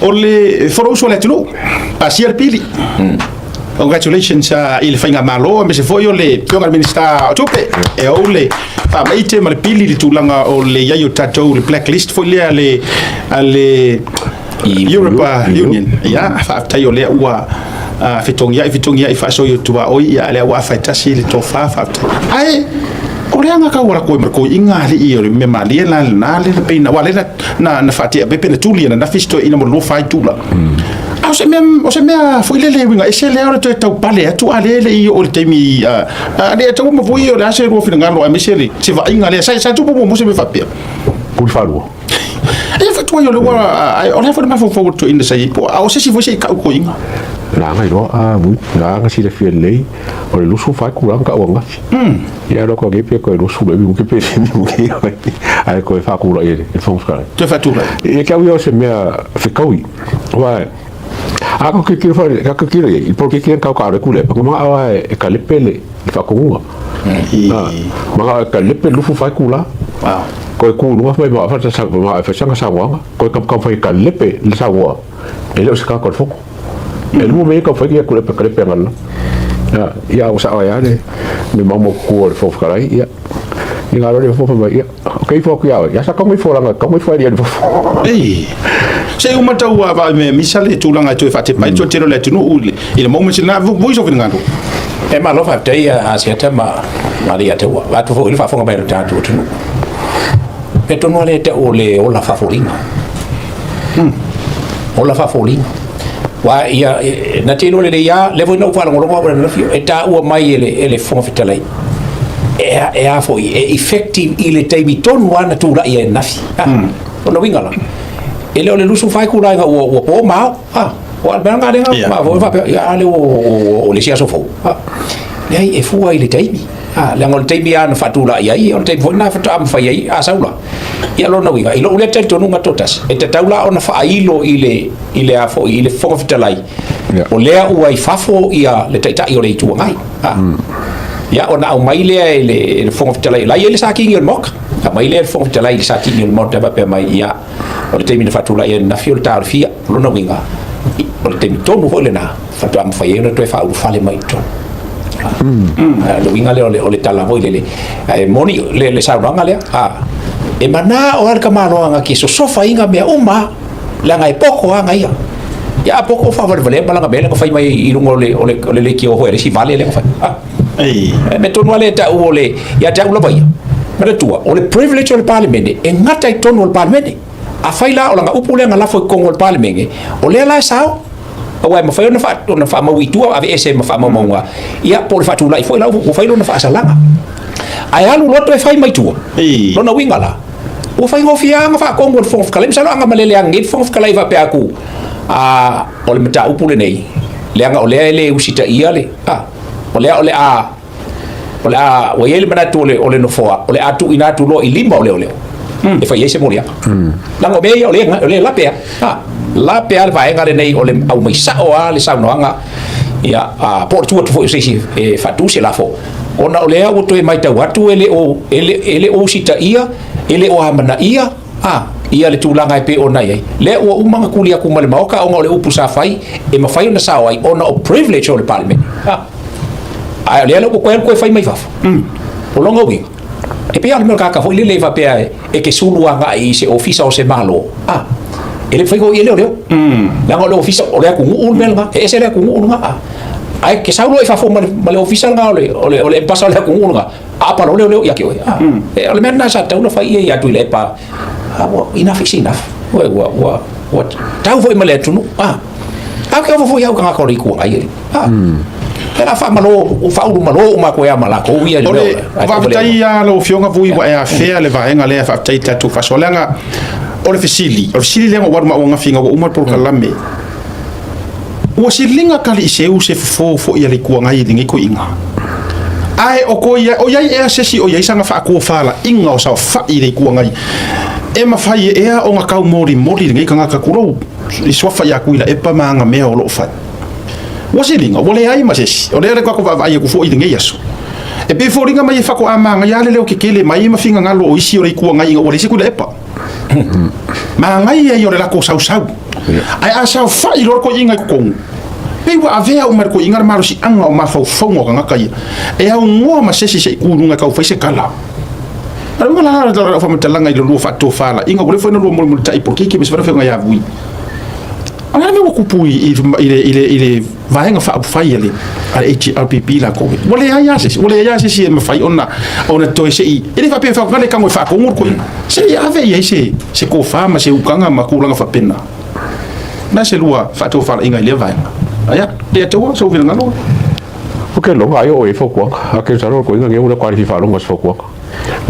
ole for so le tulu asia pili congratulations il fainga malo me se foi ole pionga minister tope e ole fa maite mal pili li tulanga ole yayo Tatau le blacklist foi le ale Europe Union ya fa tayo le wa fitongia ifa so yo tua oi ya le wa fa tasi le tofa fa ai ole anga ka wala ko ingali i me mali la le pena wala na fati be pena tuli na fisto ina mo lo fa tula o se me foi le winga ese le ora tau pale atu ale le i o temi ale tau mo foi o la se ro fina ngalo a mesele se va ingale sa tu mo se me fa pia pour falo e fa tu yo le wa ole fa ma fo to in the say o se si foi se ka ko inga la ngai ro bu la nga si le fiel lei o le lusu fa ku ka o nga ya ro ko ge pe ko lo su be ke pe ni ke ai ko fa ku lo e fon ska te fa tu e ka yo se me fe kaui wa a ko ke fa ka ke le porque que ka ka re ku le pa ma a e ka le pele fa ku ma ka le pe lusu fa ku la ko ku no fa ma fa sa ma fa sa wa ko ka fa ka le pe le sa wa e lo se ka ko fo el mo me ko fa que ku le pe ka le pe ngal ya o sa ya le me mamo ku fo ka ya ni ngalo le fo fa ya okay fo ku ya sa ko mi fo la ko mi fo ya fo se uma tau va me misale tulanga tu fa te pai tu tiro le tu ule il mo me na voice of ngalo e ma lo fa te Asiata Maria te wa tu fo il fa fo ba ta tu tu pe to no le te ole o la fa fo linga o la fa fo linga wa ia na te no le ya le vo no fa lo ko na fio e ta o mai ele fo fitalai e a fo e effective ile te bi ton wana tu la ia nafi no wingala ele ole lusu fai ku la o po ma o alberga nga ma vo fa ya ale o le sia so fo ai e fu ai le taimi la ngol taimi an fatula ai on taimi na fatu am fa ai asaula ya lo no winga ilo ule te tonu ngatotas e te taula ona fa ilo ile afo ile fo fitalai o lea u ai fafo ia le taita i o le tu ngai ya ona au mai le fo fitalai la ile sa kingi mok mai le fo fitalai sa kingi mok ba pe mai ia o le taimi fatula ia na fiol tar fia lo no winga o le taimi tonu ho le na fatu am fa ia no to fa u fale mai to lo winga le ole tala voi le moni le sa ranga le e mana o al kamalo anga ki so sofa inga me uma la ngai poko anga ia ya poko fa vale bala bela ko fai mai ilungo le ki o ho re si vale le ko fa me tonu le ta o le ya ta ulo bai ma tua o le privilege o le parliament e ngata i tonu o le parliament a fai la o la upu le ngala fo kongo le parliament o le la sao o wa ma fai na fa ma witua ave ese ma fa ma monga ia por fa tu la fo la o fai lo na fa salanga ai alu loto e fai mai tua no na wingala o fai ngofia nga fa kongo fo kalem salo anga malele ang fo kalai va pe aku o le mata upu le nei le anga o le usita ia le o le o ele mana tu o le no fo o le atu ina tu lo ilimba o le e fai ese moria la ngo me o le la pe la pe al vai ngale nei o le au mai sa o ale sa no anga ia por tu fo se e fa tu se la fo ona o le o to e mai tau atu ele o sita ia ele o amana ia ia le tulanga pe ona ia le o umanga kulia ku male maoka o le upu sa fai e ma fai na sa ai ona o privilege o le parliament ai le ko ko fai mai fa o longa wi e pe al merka fo le va pe e ke suluanga i se ofisa o se malo ele fai ko ele o la ngo le ofisa o le ku un melga e se le ku un nga ai ke saulo e fa fo male ofisa nga o le pasa le ku un nga apa lo le ya ke e le mena sa tau no fai ya tu le pa enough is enough what tau foi male tu no ke fo ya ka ko ri ku ai era fa malo o fa u malo ma ko ya mala ko ia le va tai ya lo fionga vui wa ya fe le va enga le fa tai tatu fa solanga o le fisili le wa ma nga finga o uma por kalame o silinga kali se u se fo ia le ku nga i ngi ko inga ai o ko ia o ia e se si o ia sanga fa ko fala inga o sa fa i le ku nga e ma fa e o nga ka mori ngi ka nga ka kuro i so fa ya ku ila e pa ma nga me o lo fa wasilinga wole ai masesi o le ko va ai ku fo i ngi yaso e pe fo ringa mai fa ko amanga ya le o ke kele mai ma finga ngalo o isi o le ku nga i o le siku le pa ma ngai e yore la ko sau ai a sau fai lor ko inga ko pe wa avea o mar ko inga maro si anga o Mafaufau nga kai e au ngo ma sesi se ku nga ka fai se kala ara wala la fa mtalanga ile lu fa to fala inga ko le foi no mo tai porque que me se fa nga ya vui ana me ko pui ile vai nga fa fai ele al HRPP la ko wala ya se me fai ona to se ile fa pe fa ngale ka mo fa ko ngor ko se ave ye se ko fa ma se ukanga makula nga fa pena na se lua fa to fala inga ile vai aya te to so vina ngalo ok lo ai o e fo ko a ke sa ro ko inga nge ula kwali fa lo ngas fo ko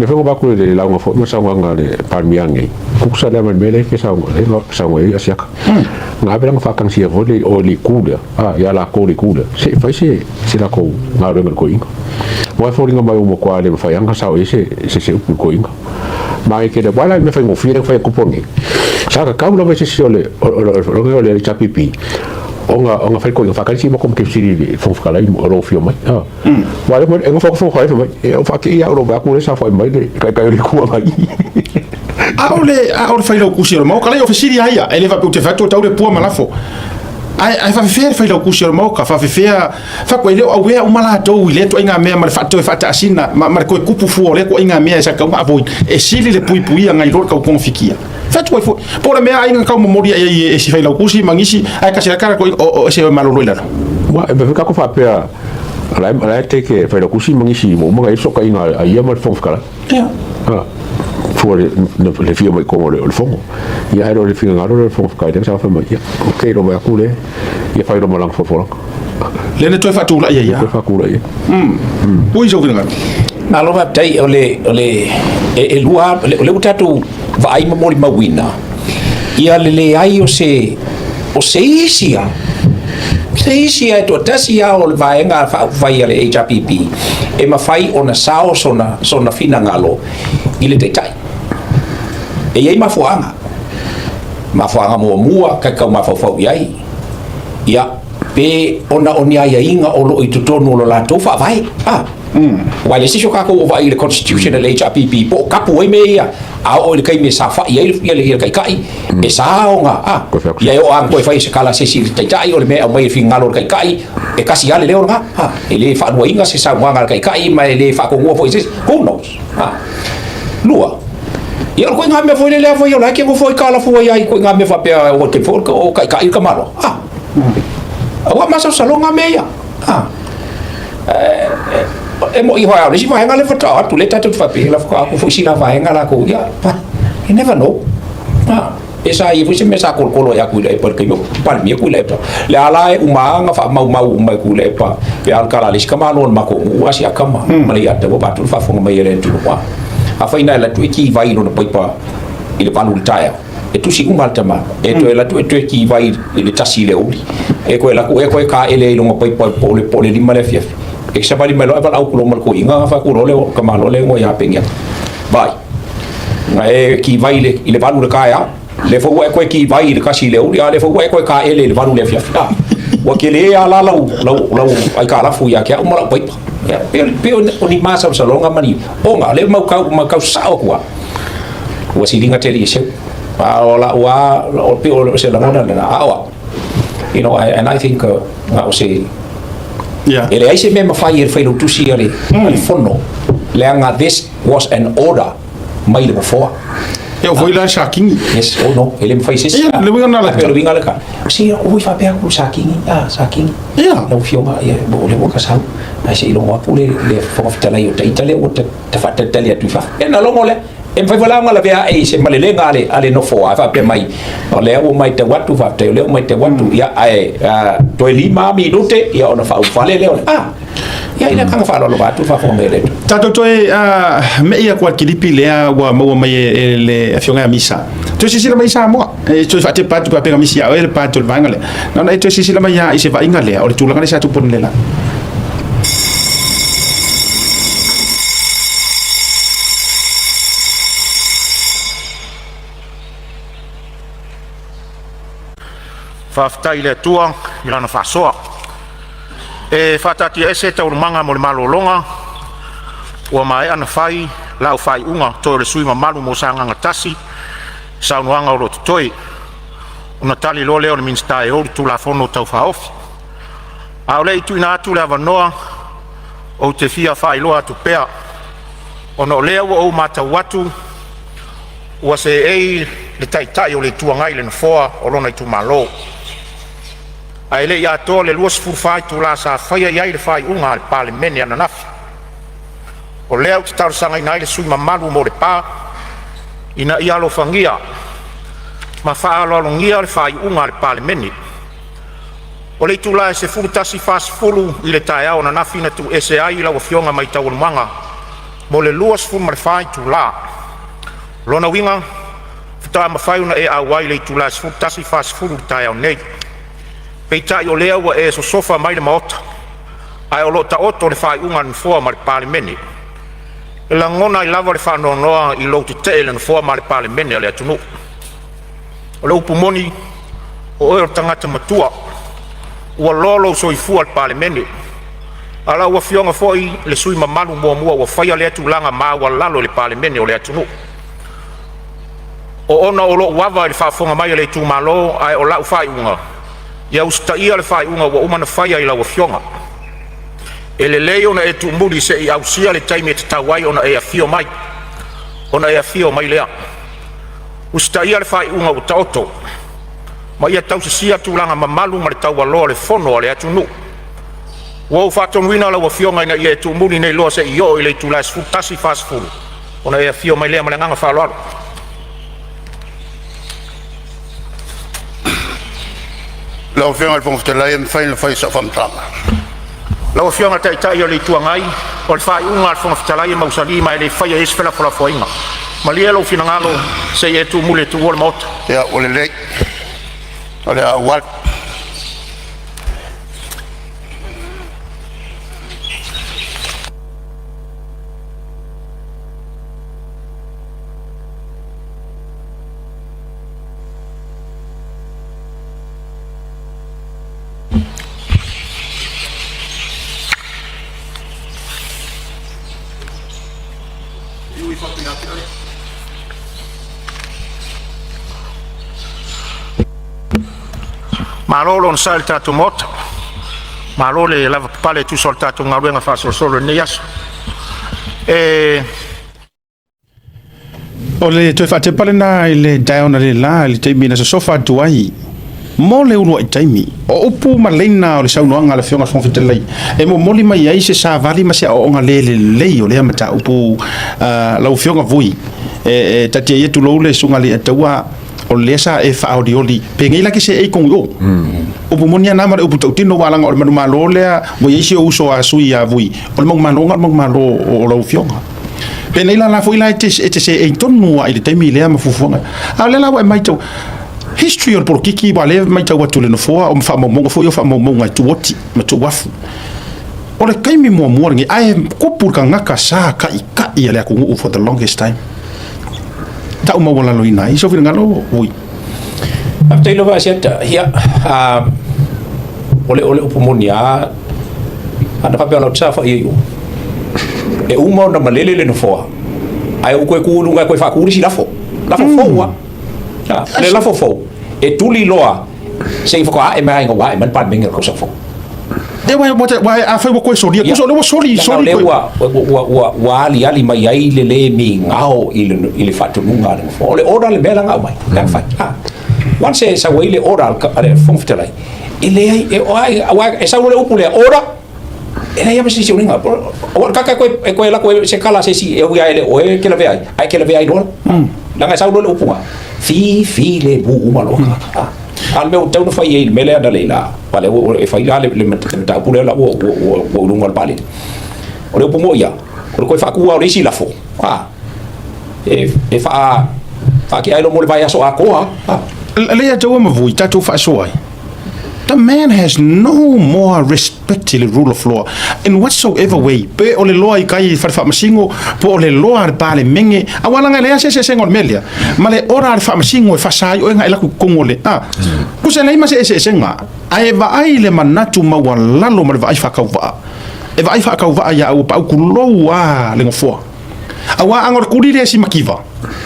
me fo ba ku le la ngo fo mo sa nga le parmiange ku sa le man mele ke sa ngo le no sa ngo ia sia nga bela fa kan sia vole o li kula ya la ko li kula se fa se la ko nga ro ko inga mo fo ringa mai mo ko ale fa yanga sa o se ko inga mai ke de wala me fa ngo fi fa ku pongi sa ka lo ve se o le chapipi onga fai ko fa kan si mo kom ke siri fo fa la ro fio mai wala mo en fo fa mai e fa ke ya ro ba ku sa fa mai ka ri ku mai a ole fai lo kusiro mo kala yo fisiri aya ele va te fatto tau de pu malafo ai fa fer fai lo kusiro mo ka fa fer fa ko ile o we o mala to ile to inga me mal fatto fa ta asina ma ko kupu fu ole ko inga me sa ka ma voi e sili le pui ngai ro ka ko fikia fatto fo por me ai nga mo moria e si fai lo kusi mangisi ai ka se cara ko o se malo lo ila wa e be ka ko fa pe la te ke fai lo kusi mangisi mo ngai so ka inga ai ma fo fa ya fuori le fio mai come le fongo ia ero le fio ngaro le fongo kai sa fa mai ok ro mai kule ia fai ro malang fo le ne toi fa tu la ia fa kula ia pui jo vinga na lo va tai ole e lua le utatu va ai mo li mawina ia le ai o se isia to tasia o vaenga vai ale HRPP e mafai ona sao sona fina ngalo ile tai e ia mafuanga mo mua ka Mafaufau iai ia pe ona onia ia inga o lo i tutonu lo la tofa vai wale si shoka ko vai le constitution le HRPP po kapu e me ia a o le kai me sa fa ia le kai e sa onga ia o ang ko fai se kala se si tai o le me o mai fingalo kai e kasi ale le onga e le fa no inga se sa wanga kai mai le fa ko ngo foi se who knows lua ia ko nga me foi le foi o la ke foi kala foi ai ko nga me fa pe o ke for o kai ka malo wa masa salonga me ia e mo i hoa le si va ngale fata tu le tatu fa pe la ko fu si la va ngala ko ya you never know esa i fu se me sa kolo ya ku le porque yo pal mi ku le le ala e uma nga fa mau mai ku le pa pe al kala le skama non ma ko wa si akama ma ya te ba tu fa fu mai le tu wa a fa ina la tu ki vai no poi pa ile palu taya e tu si kumal tama e to la tu ki vai ile tasi le uli e ko la ko ka ele no poi pa po le lima le fief e se bali melo ava au kulo mal ko inga fa ku role o kamalo le ngo ya pengia vai e ki vai le ile palu le kaya le fo ko ki vai le kasi le uli le fo ko ka ele le palu le fief wa ke le ala lau ai ka la fu ya ke o mala poi ya pe oni masa sa longa mani onga le mau ka sa o kwa wa si linga tele se ola o pe o se la mona na awa you know and I think I say ele ai se me mafai e fai tu si ale fono leanga this was an order mai le before eu vou lá shaking yes no ele me fai se le vinga na la pero vinga la ka si o fa pe ku shaking shaking no fio ma e bo le boka sa ai se lo wa pule le fo fa tala yo tale o te fa tale tu fa e na lo mole e fai wala ngala vea e se malele ngale ale no fo fa pe mai o le o mai te watu fa te le o mai te watu ya ai to lima minute ya ona fa ufale le ya ina kanga fa lo watu fa fo mele tato toe me ia kwa kilipi le wa mo mai le afionga misa to si sila mai sa mo e to fa te patu pa pega misia o le patu le vangale no to si sila mai ya i se va ingale o le tulanga le sa tu pon le la Faafetai le atua i lana faasoa e faatatia ese taurumaga mo le malologa ua mae ana fai lau faiʻuga toe le sui mamalu mo sa gagatasi saunoaga o loo totoi ona tali lo lea o le minista e olu tulafono o taufaofi a o le ituina atu le avanoa o te fia faailoa atu pea ona o lea ua ou matau atu ua se ei le taitai o le tuagai le nafoa o lona itumālō ae leʻi atoa le 24 tula sa faia i ai le faiʻuga a le palemene ananafi o lea o te talosagaina ai le sui mamalu mo le pā ina ia alofagia ma faaaloalogia o le faiʻuga a le palemene o le itula e se fulutasi fasifulu i le taeao nanafi na tuese ai i lauafioga mai taualumaga mo le 24 tula lona uiga fetaamafai ona e au ai le itula e se fulutasi fasifulu i le taeao nei peitaʻi o lea ua e sosofa mai le maota ae o loo taoto o le faiʻuga le nafoa ma le palemene e lagona i lava le faanoanoa i lou tetee le nafoa ma le palemene a le atunuu o le upumoni o oe o tagata matua ua lolo soifua le palemene ala ua fioga foʻi le sui mamalu muamua ua faia le atulaga ma ua lalo le palemene o le atunuu o ona o loo ava i le faafoga mai a le itumālō ae o laʻu faiʻuga ia usitaʻia le faiʻuga ua uma na faia i lauafioga e lelei ona e tuumuli seʻi ausia le taimi e tatau ai ona e afio mai ona e afio mai lea usitaʻia le faiʻuga ua taoto ma ia tausisia tulaga mamalu ma le taualoa le fono a le atunuu ua ou faatonuina lauafioga ina ia e tuumuli nei loa seʻi oo i le itula e sefulutasi fasifulu ona e afio mai lea ma le agaga faaloalo lauafioga le fogafetalai e mafai le fai saʻafamataga lauafioga taʻitaʻi o le ituagai o le faiʻuga a le fogafetalai e mausalima e le faia ese felafolafoaiga ma lia lou finagalo seʻi e tuumuli e tuua le maota ia ua lelei o le auale malo lona sa i le tatou mota malo le lava papale e tusa o le tatou galuega faasolosolo lenei aso o le toe faatepa lena i le daeona le la i le taimi na sosofa atu ai mo le ulu ai taimi o upu ma leina o le saunoaga a le fioga fogafetalai e momoli mai ai se savali ma se aʻoga lelelei o lea ma taupu lau fioga vui e tati ai atu lou le suga le ataua o le sa e faaolioli pegei laki se ei kongi o upu moni ana ma le upu tautino walaga o le manumalo lea mo ia isi o uso a sui a vui o le maumaloga o le maumalo o lau fioga penei la foi la e te se ei tonu ai le taimi lea ma fufuanga a le la wa mai tau history o porkiki wa le mai tau atu le no foa o fa mo foi o fa mo ngai tu oti ma tu wafu o le kaimi mo mo ngi ai ko pur ka ngaka sa ka i le ku for the longest time ta uma wala lo ina i so fi ngalo ui after lo va sienta hia ole upumonia ana pa pela tsa fa i e uma na malele le no foa ai o ko ku lunga ko fa ku ri la fo foa le la fo e tuli loa sei fo ka e mai ngwa e man pa menga ko sa fo de wa a foi ko so dia ko so le soli wa ali mai ai le mi ngao ile fatu nunga le fo le ora le bela ngao mai ka fa once esa we le ora ale fo ftelai ile ai e sa le upule ora era ia mesi uninga o kaka ko la ko se kala se si e ia ele o e ke la vei ai ke la vei do la nga sa le upunga fi le bu malo al meu tau no fai e mele ada leila pale o e fai ale le ta pule la o lungo al pale o le upumo ia o ko fa ku o risi la fo e fa ke ai lo mo le vai aso a ko le ya tau ma vui tatu fa so ai. The man has no more respect to the rule of law in whatsoever way. Pe o le loa I kai fa masingo po o le loa pa le menge awala nga le se ngol melia. Ma le ora fa masingo e fa sai o nga ela ku kongole. Ku se nei ma se nga. Ai va ai le manatu ma wala lo ma va ai fa ka va. E va ai fa ka va ya o pa ku loa le ngofo. awa angor kuri le si makiva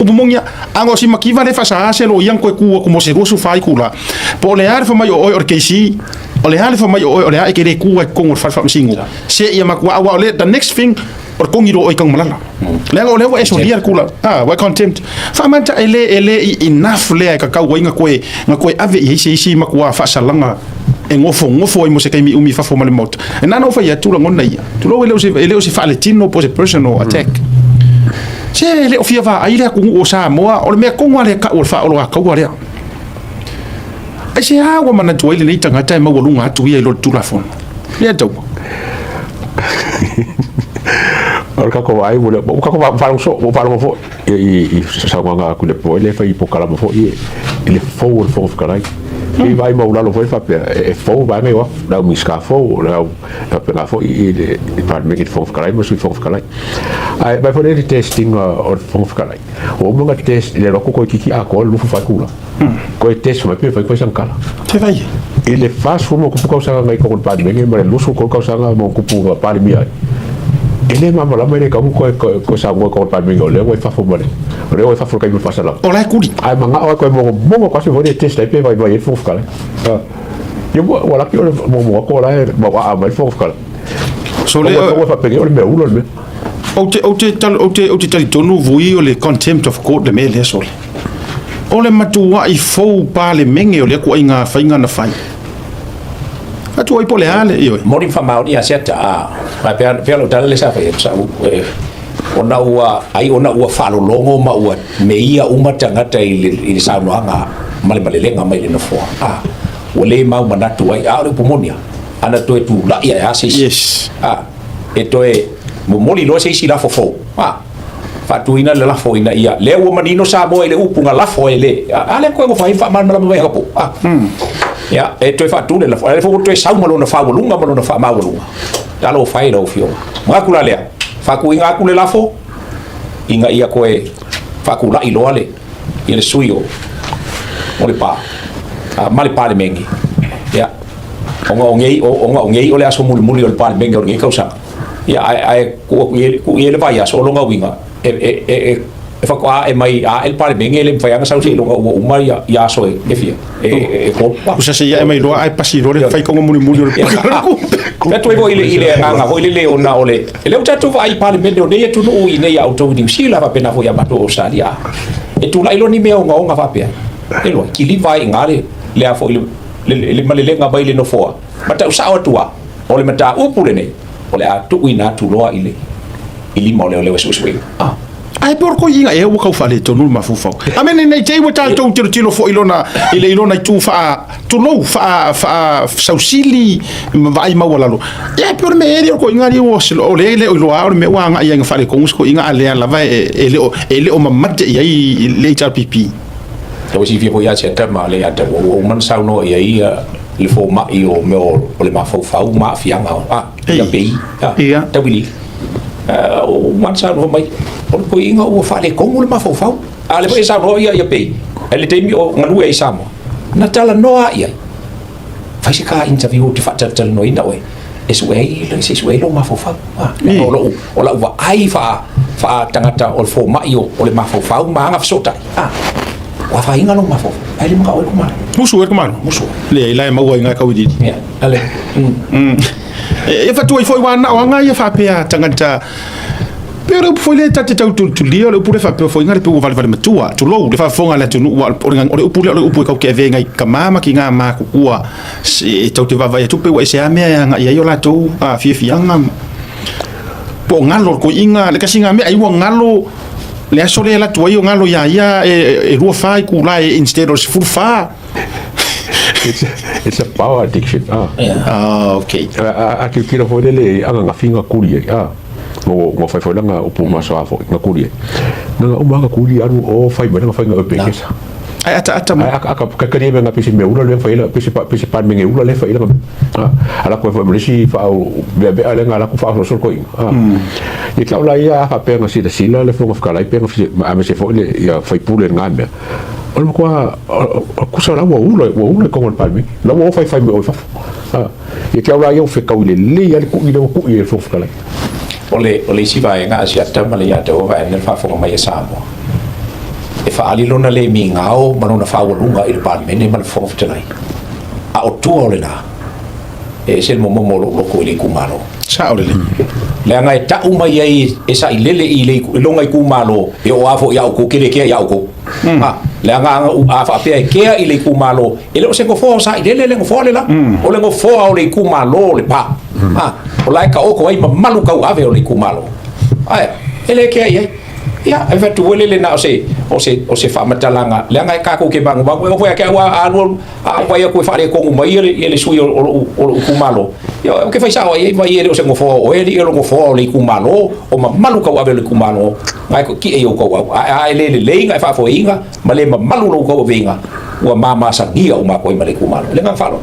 upumongia angor si makiva le fasa se lo yang ko ku mo se rosu fai kula po le ar fa mai o keisi o le hale fa mai o le ai ke le ku ko ngor fa singo se ia makwa awa le the next thing or kongiro o ikang malala le o le wa eso liar kula wa contempt fa manta ele enough le ka ka nga koe ave i makwa fa salanga e ngofo i mo se kai mi umi fa fo male mot e nana o fa ya tula ngona ia tulo ele o se fa le tino po se personal attack se le o fia va ai le ku o sa moa o le me ko ngale ka o fa o ka wa le ai se ha wa mana tuile ni tanga tai ma wo lunga tu ia lo tula fon le tau Orka ko ai mo ka ko fa so mo fa fo i sa nga ku le po le fa i po kala mo fo i le fo kala i vai mo la lo fa pe e fo va me wa da mi ska fo la pe la fo i le par me ki fo kala mo su fo kala ai vai for le testing or fo kala o mo nga test le ro ko ki a ko lu fa kula ko test ma pe fa ko san kala te vai ele faz como ku ko sa nga ko par me me lu su ko sa nga mo ku pu par mi ai ele mama la mere kamu ko sa mo ko pa mi le wa fa fo mole le wa fa fo ka mi fa sala ola kuli ai manga o ko mo ko se vo de test pe vai vai fo kala yo wala ki mo ko la mo a ma fo kala so le o fa pe le me ulo me o te tal tonu vui o le contempt of court le me le so o le matua i fo pa le menge o le ko inga fa inga na fa atu ai pole ale io mori fa maudi asiata ma pe lo dale sa fa sa ona ua fa lo longo ma ua me ia uma tangata i sa no anga male lenga mai le no fo o le mau manatu ai a le pomonia ana to tu la ia se yes e to e mo moli lo se si la fo fa tu ina le la fo ina ia le o manino sa mo ele upunga la fo ele ale ko fa fa mal mai ko ya e to fa tu le la fo to sa mo no fa volunga mo no fa ma volunga dalo fa ilo fio ma kula le fa ku inga ku le la fo inga ia ko e fa ku la ilo ale ile suyo o le pa mali pa le mengi ya onga ngei ole aso muli ole pa le mengi o ngi kausa ya ai ku ele vai aso longa winga e fa ko e mai el pa le mengi le fa ya sa usi longa o mai ya so e fia ko usa se ya mai lo ai pasi lo le fai ko muli ole na tu vo ile nga vo ile ona ole ele uta tu vai pa le mengi o ne tu no ine ya auto di sila va pena vo ya mato osalia e tu la ilo ni me nga va pe elo kili vai ngale le afo le malelenga bai le no foa mata usawa tua ole mata upule nei ole atu ina tu loa ile ili mo le wesu ai por ko inga e wo ka fa le tonu Mafaufau amene nei tei wo ta tiro fo ilona tu fa tu no fa sausili vai ma wala lo e por me eri ko inga ri wo silo le lo a me wa nga ia fa le ko usko inga ale la vai ele o mamate ia le HRPP to si fio ya che ma le ata o man sa no ia le fo ma io me o le Mafaufau ma fianga ia pe ia tabili o man sa no mai ko inga o fa le ko le Mafaufau ale pe sa no ia pe ele te mi o ngalu e sa mo na tala no ia fa si ka interview te fa tal no ina we es lo Mafaufau o la wa ai fa tangata o fo ma io o le Mafaufau ma nga sota wa fa inga no Mafaufau ai mo ka o kuma musu le ila ma wa inga ka udi ya ale e fa tu foi wa na nga ia fa pe tangata pero foi le tatu tu lio le pure fa pe foi nga le pe vale matua tu lo le fa fonga le tu o upu ka ke venga ka mama ki nga ma ku ua se tau te va tu pe wa se ame nga ia yo la tu fi nga po ngalo ko inga le ka singa me ai wa ngalo le aso le la tu ai ngalo ia e rua fa ku la instead of full fa it's a power addiction okay ki kira foi le anga finga kuri mo fai foi nga upu maso afo nga kuri nga uma nga kuri aru o fai ba nga fai nga pekesa ai ata ka kani me nga pisi me ula le fai la pisi pa me ula le fai la ala ko fa mrisi fa o be ala nga la ko fa so ko e ka la ia fa pe nga sila le fo ka la pe nga me se fo le ia fai pule nga me o ko ko sa la wo ula ko mal palmi la wo fai me o fa e ka la ia fe ka ule le ia ko ile ko ile fo ka la ole siva nga Asiata Malia Tautai ne fa fonga mai Samoa e fa ali lona le mi ngao manona fa walunga il parlemene man fonga fitalai a o tua ole na e sel mo lo ko le kumalo sa ole le nga ta uma ye e Sailele i le longa i kumalo e o afo ya ko kile ke ya ko le nga afa pe ke i le kumalo e le se ko fo Sailele le fo le la o le fo o le kumalo le pa o lai ka o ko ai malu ka ave o le kumalo ai ele ke ai ya e fa tu le na o se fa matalanga le nga ka ko ke bang ba ko ya ke wa anu wa ya ko fa le ko mai ele sui o kumalo yo ke fa sa o ai va ye o se ngofo o ele o ngofo le kumalo o malu ka ave le kumalo ai ko ki e o ko ai le nga fa fo inga ma le malu lo ko venga wa mama sa dia o ma ko i ma le kumalo le nga fa lo